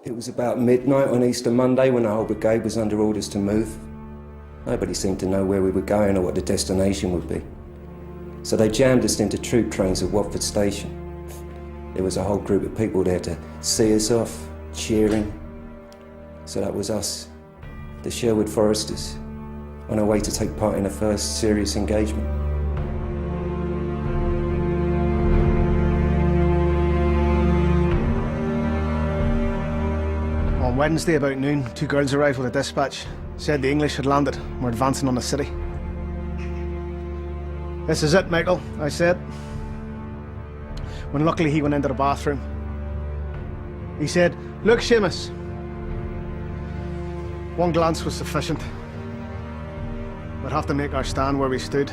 It was about midnight on Easter Monday when the whole brigade was under orders to move. Nobody seemed to know where we were going or what the destination would be. So they jammed us into troop trains at Watford Station. There was a whole group of people there to see us off, cheering. So that was us, the Sherwood Foresters, on our way to take part in the first serious engagement. On Wednesday about noon, 2 girls arrived with a dispatch. Said the English had landed and were advancing on the city. "This is it, Michael," I said. When luckily he went into the bathroom. He said, "Look, Seamus." One glance was sufficient. We'd have to make our stand where we stood,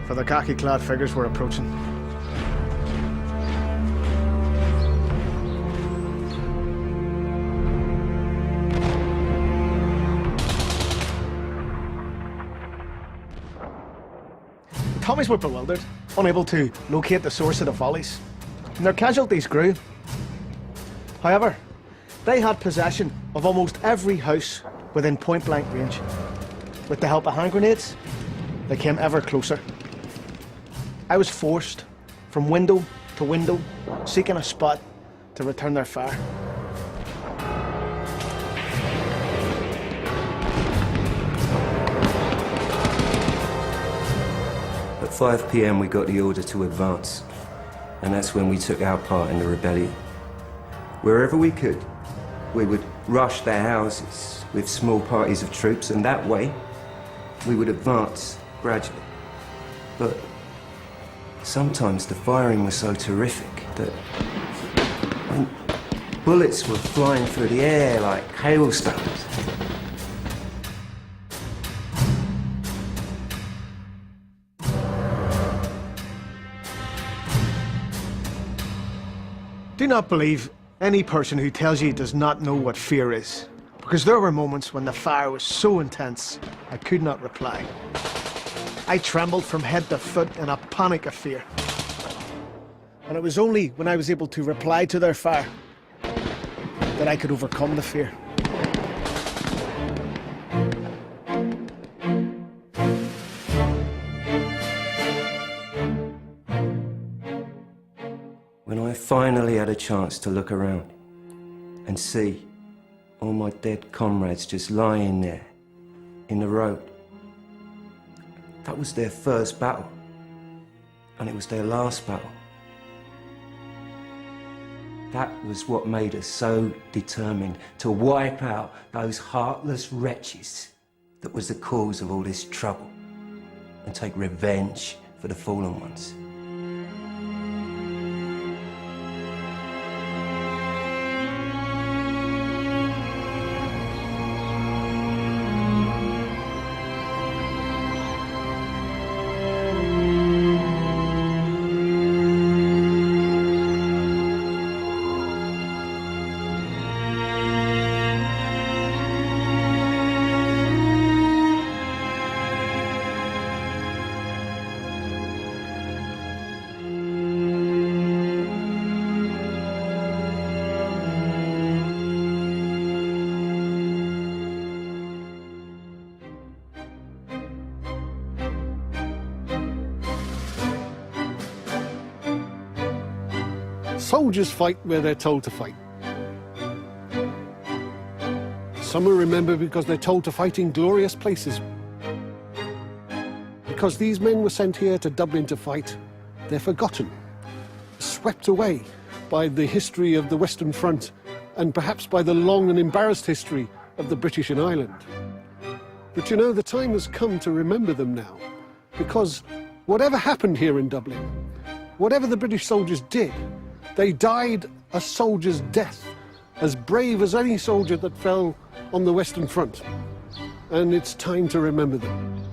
for the khaki-clad figures were approaching. The Tommies were bewildered, unable to locate the source of the volleys, and their casualties grew. However, they had possession of almost every house within point-blank range. With the help of hand grenades, they came ever closer. I was forced from window to window, seeking a spot to return their fire. At 5 p.m. we got the order to advance, and that's when we took our part in the rebellion. Wherever we could, we would rush their houses with small parties of troops, and that way we would advance gradually. But sometimes the firing was so terrific that bullets were flying through the air like hailstones. Do not believe any person who tells you he does not know what fear is, because there were moments when the fire was so intense I could not reply. I trembled from head to foot in a panic of fear. And it was only when I was able to reply to their fire that I could overcome the fear. When I finally had a chance to look around and see all my dead comrades just lying there in the road, that was their first battle, and it was their last battle. That was what made us so determined to wipe out those heartless wretches that was the cause of all this trouble, and take revenge for the fallen ones. Soldiers fight where they're told to fight. Some are remembered because they're told to fight in glorious places. Because these men were sent here to Dublin to fight, they're forgotten, swept away by the history of the Western Front and perhaps by the long and embarrassed history of the British in Ireland. But you know, the time has come to remember them now, because whatever happened here in Dublin, whatever the British soldiers did, they died a soldier's death, as brave as any soldier that fell on the Western Front. And it's time to remember them.